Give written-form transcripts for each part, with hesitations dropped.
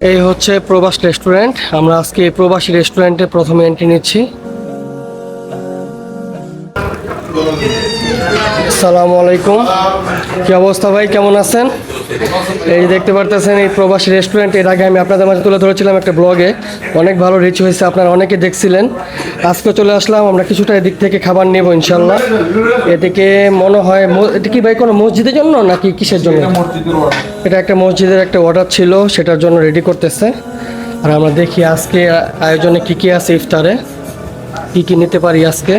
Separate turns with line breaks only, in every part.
এই হচ্ছে প্রবাস রেস্টুরেন্ট। আমরা আজকে এই প্রবাসী রেস্টুরেন্টে প্রথমে এন্ট্রি নিচ্ছি। আসসালামু আলাইকুম, কি অবস্থা ভাই, কেমন আছেন? এই দেখতে পারতেছেন এই প্রবাসী রেস্টুরেন্ট। এর আগে আমি আপনাদের মাঝে তুলে ধরেছিলাম একটা ব্লগে, অনেক ভালো রিচ হয়েছে, আপনারা অনেকে দেখছিলেন। আজকে চলে আসলাম, আমরা কিছুটা এদিক থেকে খাবার নেব ইনশাল্লাহ। এদিকে মনে হয় এটা কি ভাই কোনো মসজিদের জন্য নাকি কিসের জন্য? এটা একটা মসজিদের একটা অর্ডার ছিল, সেটার জন্য রেডি করতেছে। আর আমরা দেখি আজকে আয়োজনে কি কি আছে, ইফতারে কি কি নিতে পারি আজকে।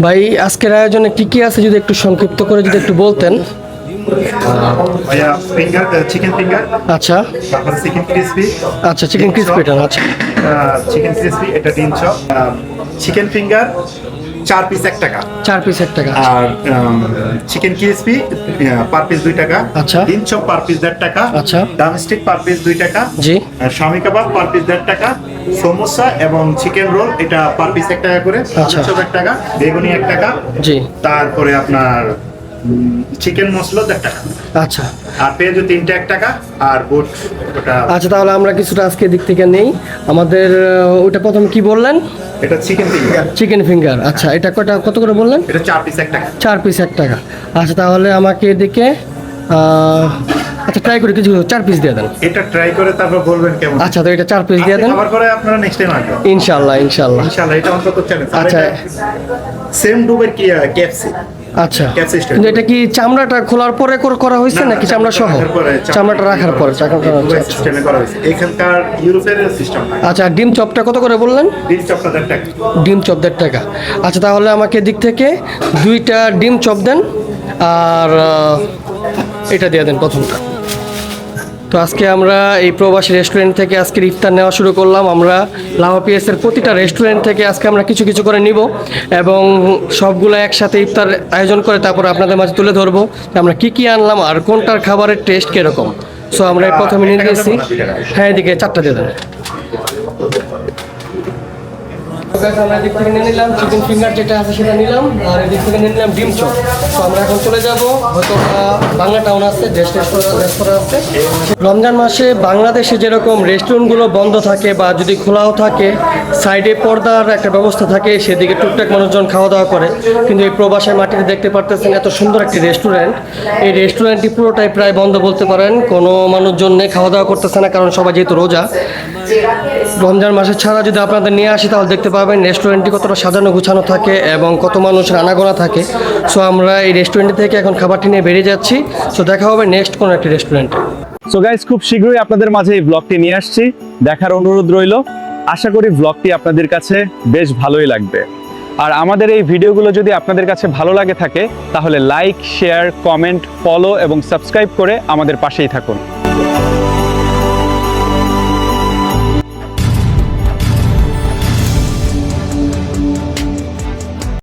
ভাই আজকের আয়োজনে কি কি আছে যদি একটু সংক্ষিপ্ত করে যদি একটু বলতেন।
ভাইয়া ফিঙ্গার, চিকেন ফিঙ্গার,
আচ্ছা
তারপরে চিকেন ক্রিসপি,
আচ্ছা চিকেন ক্রিসপিটা, আচ্ছা
চিকেন ক্রিসপি, এটা ডিম চপ, চিকেন ফিঙ্গার 4 পিস 1 টাকা,
4 পিস 1 টাকা।
আর চিকেন ক্রিসপি পার পিস 2 টাকা,
আচ্ছা।
ডিম চপ পার পিস 1.5 টাকা,
আচ্ছা।
ড্রামস্টিক পার পিস 2 টাকা,
জি।
আর শামি কাবাব পার পিস 1.5 টাকা, সমোসা এবং চিকেন রোল এটা পার পিস 1 টাকা করে,
আচ্ছা।
চপ 1 টাকা, বেগুনি 1 টাকা,
জি।
তারপরে আপনার চিকেন মশলা 1.5 টাকা,
আচ্ছা
আর পেঁয়াজু 3টা 1 টাকা, আর বুট ওটা।
আচ্ছা, তাহলে আমরা কিছুটা আজকে দিক থেকে নেই। আমাদের ওটা প্রথম কি বললেন?
এটা চিকেন ফিঙ্গার,
চিকেন ফিঙ্গার, আচ্ছা এটা কত করে বললেন?
এটা 4 পিস 1 টাকা।
4 পিস 1 টাকা। আচ্ছা তাহলে আমাকে এদিকে আচ্ছা ট্রাই করে কিছু 4 পিস দিয়ে দেন।
এটা ট্রাই করে তারপর বলবেন কেমন।
আচ্ছা তো এটা 4 পিস দিয়ে দেন।
খাবার পরে আপনারা নেক্সট টাইম আসবেন
ইনশাআল্লাহ ইনশাআল্লাহ
ইনশাআল্লাহ। এটা অন্তত চ্যালেঞ্জ।
আচ্ছা।
সেম ডুবের কি কেএফসি।
আচ্ছা,
ক্যাপসি স্টাইল।
কিন্তু এটা কি চামড়াটা খোলার পরে করা হয়েছে নাকি চামড়া সহ? চামড়াটা রাখার পরে
সিস্টেমে করা হয়েছে এখানকার ইউরোপের সিস্টেম।
আচ্ছা, ডিম চপটা কত করে বললেন?
ডিম চপটা 1.5 টাকা।
ডিম চপ 1.5 টাকা। আচ্ছা তাহলে আমাকে দিক থেকে 2টা ডিম চপ দেন, আর এটা দিয়ে দেন প্রথমটা। তো আজকে আমরা এই প্রবাসী রেস্টুরেন্ট থেকে আজকের ইফতার নেওয়া শুরু করলাম। আমরা লাভা পিএসের প্রতিটা রেস্টুরেন্ট থেকে আজকে আমরা কিছু কিছু করে নিব এবং সবগুলো একসাথে ইফতার আয়োজন করে তারপর আপনাদের মাঝে তুলে ধরবো আমরা কি কি আনলাম আর কোনটার খাবারের টেস্ট কীরকম। সো আমরা প্রথমে নিয়ে গেছি, হ্যাঁ এদিকে 4টা দিয়ে দেন। আমরা এদিক থেকে নিয়ে নিলাম চিকেন ফিঙ্গার যেটা আছে সেটা নিলাম, আর এদিক থেকে নিয়ে নিলাম ডিম চপ। তো আমরা এখন চলে যাব, হয়তো বাংলা টাউন আছে, রেস্তোরাঁ আছে। রমজান মাসে বাংলাদেশে যেরকম রেস্টুরেন্টগুলো বন্ধ থাকে বা যদি খোলাও থাকে, সাইডে পর্দার একটা ব্যবস্থা থাকে, সেদিকে টুকটাক মানুষজন খাওয়া দাওয়া করে। কিন্তু এই প্রবাসের মাটিতে দেখতে পারতেছেন এত সুন্দর একটি রেস্টুরেন্ট, এই রেস্টুরেন্টটি পুরোটাই প্রায় বন্ধ বলতে পারেন। কোনো মানুষজন নেই, খাওয়া দাওয়া করতেছে না, কারণ সবাই যেহেতু রোজা। রমজান মাসে ছাড়া যদি আপনাদের নিয়ে আসি তাহলে দেখতে পাবেন রেস্টুরেন্টটি কতটা সাজানো গুছানো থাকে এবং কত মানুষ আনাগোনা থাকে। সো আমরা এই রেস্টুরেন্ট থেকে এখন খাবারটি নিয়ে বেরিয়ে যাচ্ছি। সো দেখা হবে নেক্সট কোনো একটি রেস্টুরেন্টে।
সো গাইস, খুব শীঘ্রই আপনাদের মাঝে এই ব্লগটি নিয়ে আসছি, দেখার অনুরোধ রইল। আশা করি ব্লগটি আপনাদের কাছে বেশ ভালোই লাগবে। আর আমাদের এই ভিডিওগুলো যদি আপনাদের কাছে ভালো লাগে থাকে তাহলে লাইক, শেয়ার, কমেন্ট, ফলো এবং সাবস্ক্রাইব করে আমাদের পাশেই থাকুন।